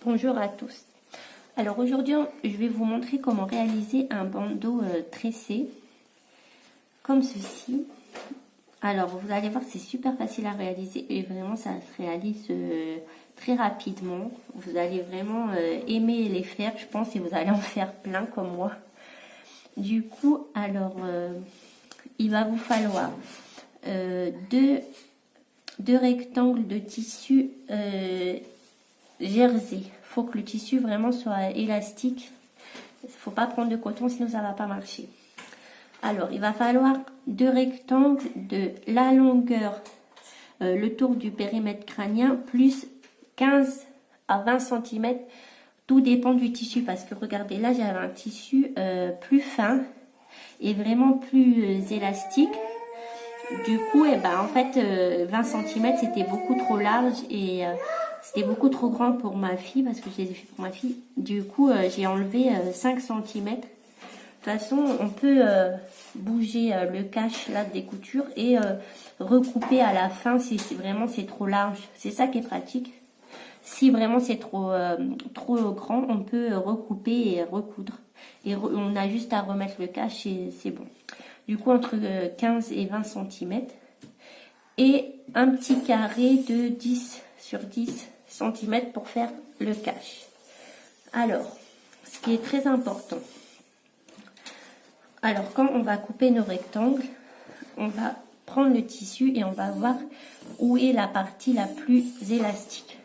Bonjour à tous. Alors aujourd'hui, je vais vous montrer comment réaliser un bandeau tressé comme ceci. Alors vous allez voir, c'est super facile à réaliser et vraiment ça se réalise très rapidement. Vous allez vraiment aimer les faire, je pense, et vous allez en faire plein comme moi. Du coup, alors il va vous falloir deux rectangles de tissu jersey. Faut que le tissu vraiment soit élastique. Il faut pas prendre de coton, sinon ça va pas marcher. Alors, il va falloir deux rectangles de la longueur, le tour du périmètre crânien, plus 15 à 20 cm. Tout dépend du tissu, parce que regardez, là j'avais un tissu plus fin et vraiment plus élastique. Du coup, en fait, 20 cm c'était beaucoup trop large et c'était beaucoup trop grand pour ma fille, parce que je les ai fait pour ma fille. Du coup, j'ai enlevé 5 cm. De toute façon, on peut bouger le cache là des coutures et recouper à la fin si vraiment c'est trop large. C'est ça qui est pratique. Si vraiment c'est trop grand, on peut recouper et recoudre. Et on a juste à remettre le cache et c'est bon. Du coup, entre 15 et 20 cm. Et un petit carré de 10 sur 10 cm pour faire le cache. Alors, ce qui est très important. Alors, quand on va couper nos rectangles, on va prendre le tissu et on va voir où est la partie la plus élastique.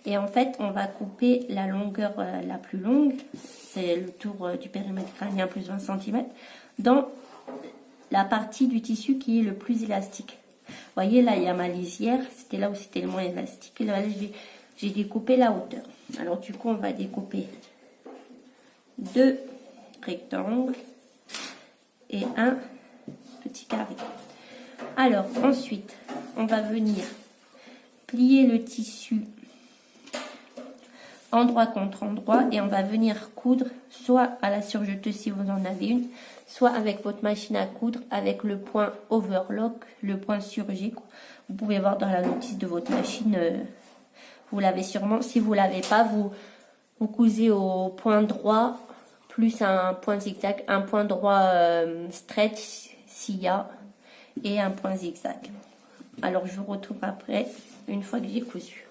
Et en fait, on va couper la longueur la plus longue, c'est le tour du périmètre crânien plus 20 cm, dans la partie du tissu qui est le plus élastique. Vous voyez, là, il y a ma lisière, c'était là où c'était le moins élastique. Et là, j'ai découpé la hauteur. Alors, du coup, on va découper deux rectangles et un petit carré. Alors, ensuite, on va venir plier le tissu endroit contre endroit et on va venir coudre soit à la surjeteuse si vous en avez une, soit avec votre machine à coudre avec le point overlock, le point surgé. Vous pouvez voir dans la notice de votre machine, vous l'avez sûrement. Si vous l'avez pas, vous cousez au point droit plus un point zigzag, un point droit stretch s'il y a et un point zigzag. Alors je vous retrouve après une fois que j'ai cousu.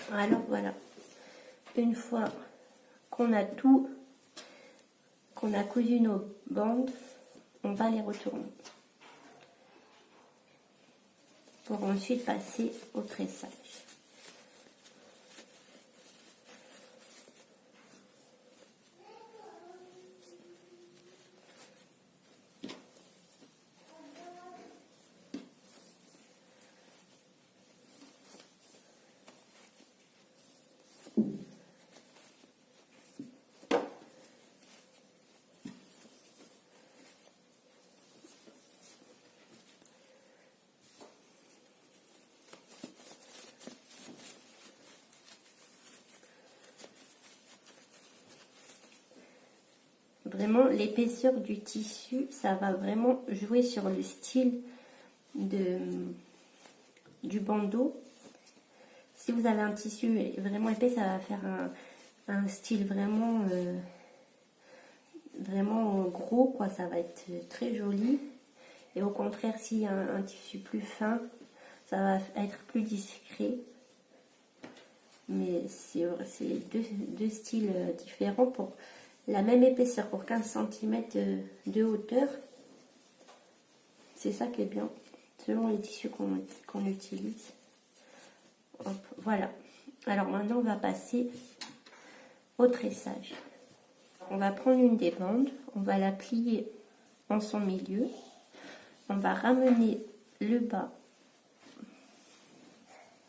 Alors voilà, une fois qu'on a tout, qu'on a cousu nos bandes, on va les retourner pour ensuite passer au tressage. Vraiment, l'épaisseur du tissu, ça va vraiment jouer sur le style du bandeau. Si vous avez un tissu vraiment épais, ça va faire un style vraiment, vraiment gros, quoi. Ça va être très joli. Et au contraire, s'il y a un tissu plus fin, ça va être plus discret. Mais c'est deux styles différents pour la même épaisseur, pour 15 cm de hauteur. C'est ça qui est bien, selon les tissus qu'on utilise. Hop, voilà. Alors maintenant, on va passer au tressage. On va prendre une des bandes, on va la plier en son milieu. On va ramener le bas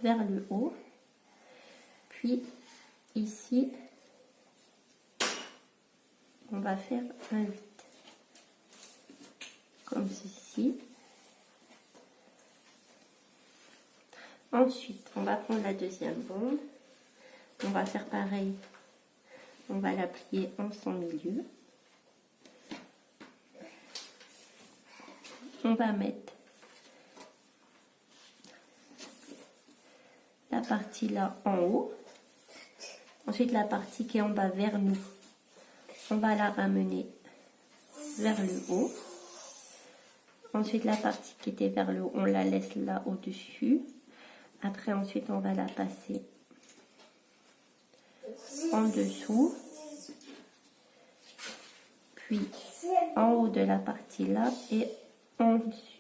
vers le haut, puis ici on va faire un 8 comme ceci. Ensuite on va prendre la deuxième bombe, on va faire pareil, on va la plier en son milieu, on va mettre la partie là en haut, ensuite la partie qui est en bas vers nous, on va la ramener vers le haut, ensuite la partie qui était vers le haut, on la laisse là au-dessus, après ensuite on va la passer en dessous, puis en haut de la partie là et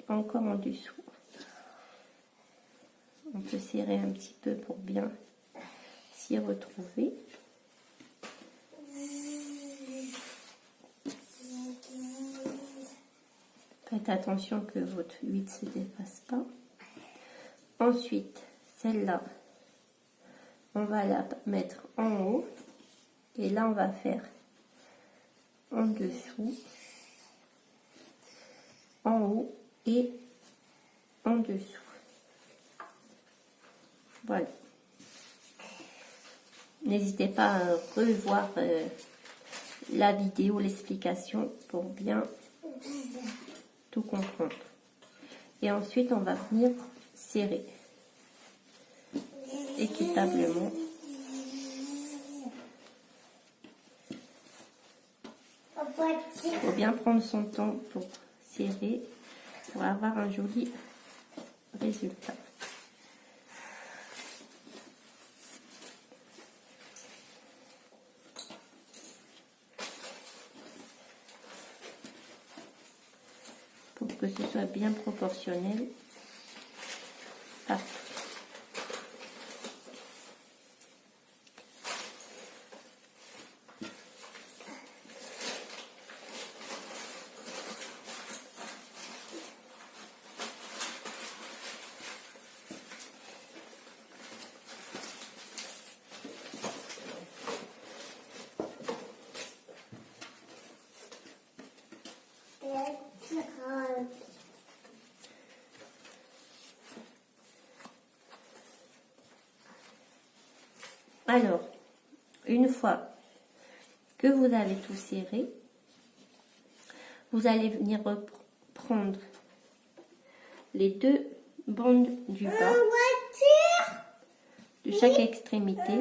encore en dessous. On peut serrer un petit peu pour bien s'y retrouver. Faites attention que votre huile ne se dépasse pas. Ensuite, celle-là, on va la mettre en haut. Et là, on va faire en dessous, en haut et en dessous. Voilà. N'hésitez pas à revoir la vidéo, l'explication pour bien tout comprendre. Et ensuite, on va venir serrer équitablement. Il faut bien prendre son temps pour serrer, pour avoir un joli résultat. Pour que ce soit bien proportionnel partout. Alors, une fois que vous avez tout serré, vous allez venir reprendre les deux bandes du bas de chaque extrémité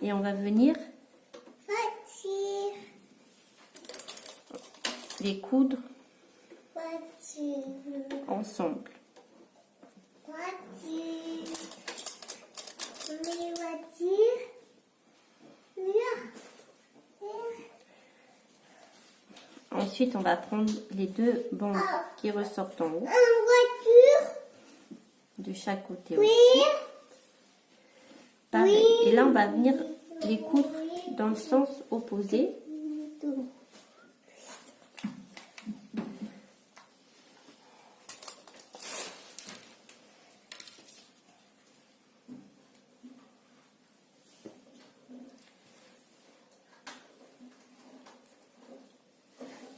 et on va venir les coudre ensemble. Ensuite, on va prendre les deux bandes qui ressortent en haut, de chaque côté aussi. Pareil. Et là, on va venir les coudre dans le sens opposé.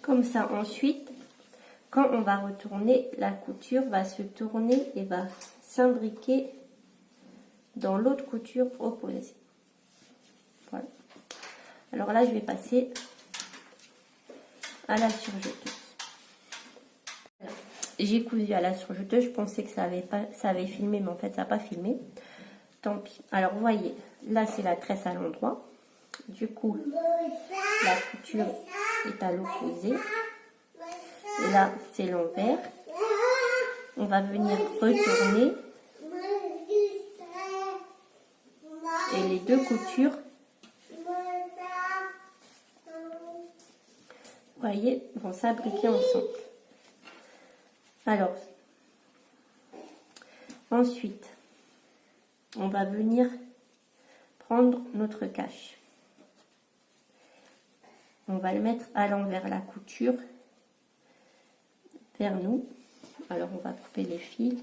Comme ça, ensuite, quand on va retourner, la couture va se tourner et va s'imbriquer dans l'autre couture opposée. Voilà. Alors là, je vais passer à la surjeteuse. J'ai cousu à la surjeteuse, je pensais que ça avait filmé, mais en fait, ça n'a pas filmé. Tant pis. Alors, vous voyez, là, c'est la tresse à l'endroit. Du coup, la couture est à l'opposé. Et là, c'est l'envers. On va venir retourner. Et les deux coutures, vous voyez, vont s'abriquer ensemble. Alors, ensuite, on va venir prendre notre cache. On va le mettre à l'envers la couture vers nous. Alors on va couper les fils.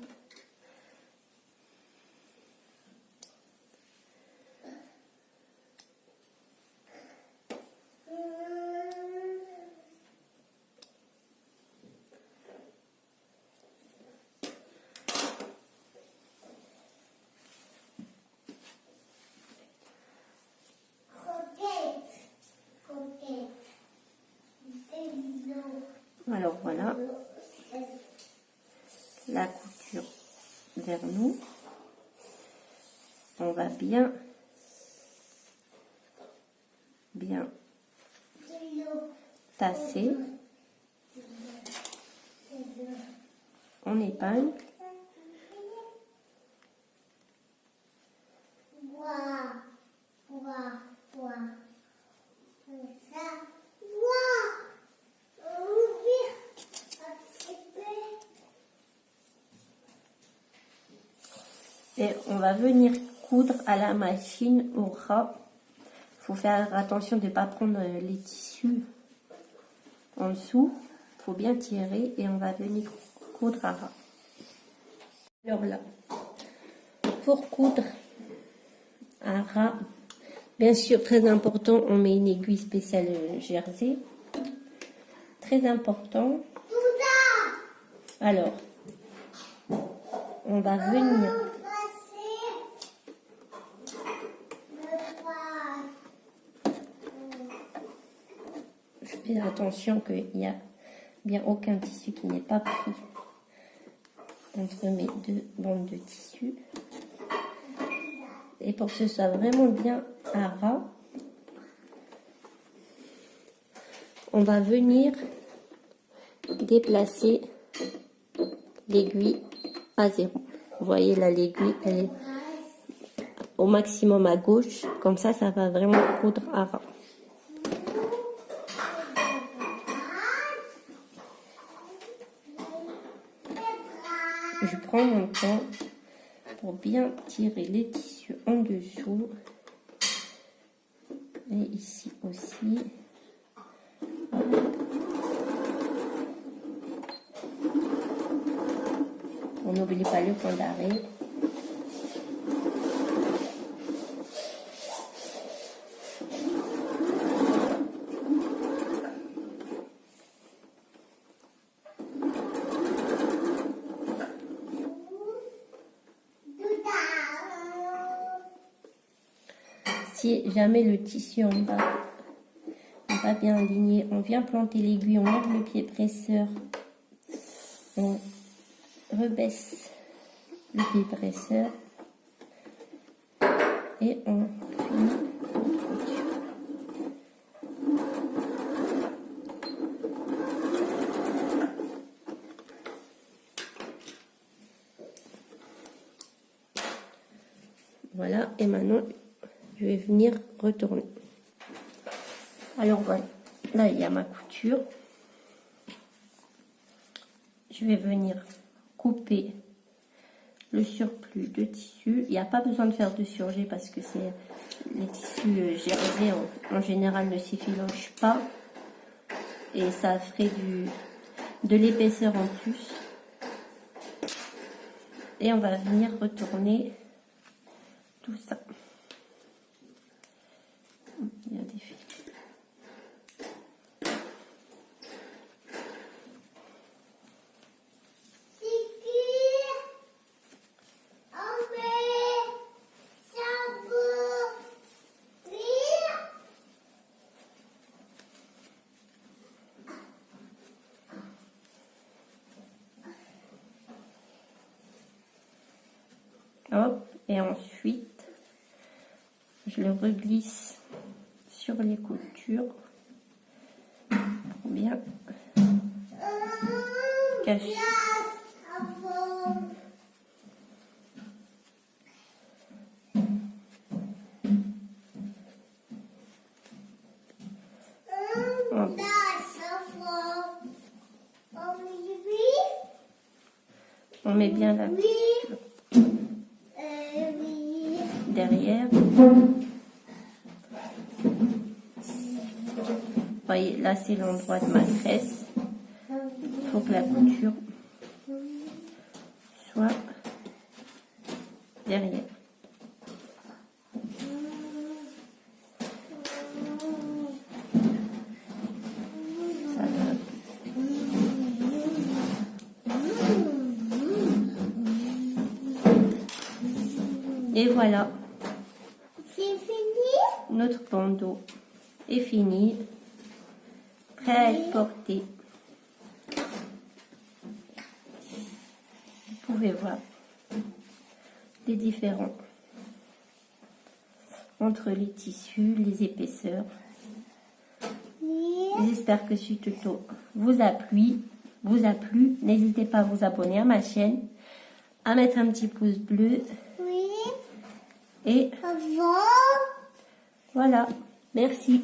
Alors voilà, la couture vers nous. On va bien tasser. On épingle. Et on va venir coudre à la machine au ras. Il faut faire attention de ne pas prendre les tissus en dessous. Il faut bien tirer et on va venir coudre à ras. Alors là, pour coudre à ras, bien sûr, très important, on met une aiguille spéciale jersey. Très important. Alors, on va venir je fais attention qu'il n'y a bien aucun tissu qui n'est pas pris entre mes deux bandes de tissu. Et pour que ce soit vraiment bien à ras, on va venir déplacer l'aiguille à 0. Vous voyez là, l'aiguille, elle est au maximum à gauche. Comme ça va vraiment coudre à ras. Je prends mon temps pour bien tirer les tissus en dessous. Et ici aussi. On n'oublie pas le point d'arrêt. Si jamais le tissu en bas n'est pas bien aligné, on vient planter l'aiguille, on lève le pied presseur, on rebaisse le pied presseur et on finit notre couture. Voilà, et maintenant je vais venir retourner. Alors voilà, là il y a ma couture. Je vais venir couper le surplus de tissu. Il n'y a pas besoin de faire de surjet parce que c'est les tissus jersey en général ne s'effilochent pas et ça ferait de l'épaisseur en plus. Et on va venir retourner tout ça. Il y a des fils. Hop, et ensuite je le reglisse sur les coutures pour bien cacher. Hop. On met bien la couture derrière. Vous voyez, là c'est l'endroit de ma tresse. Il faut que la couture soit derrière. Ça va. Et voilà. C'est fini? Notre bandeau est fini. Prêt à être porté. Vous pouvez voir les différents entre les tissus, les épaisseurs. Oui. J'espère que ce tuto vous a plu. N'hésitez pas à vous abonner à ma chaîne, à mettre un petit pouce bleu. Oui. Et Au revoir. voilà. Merci.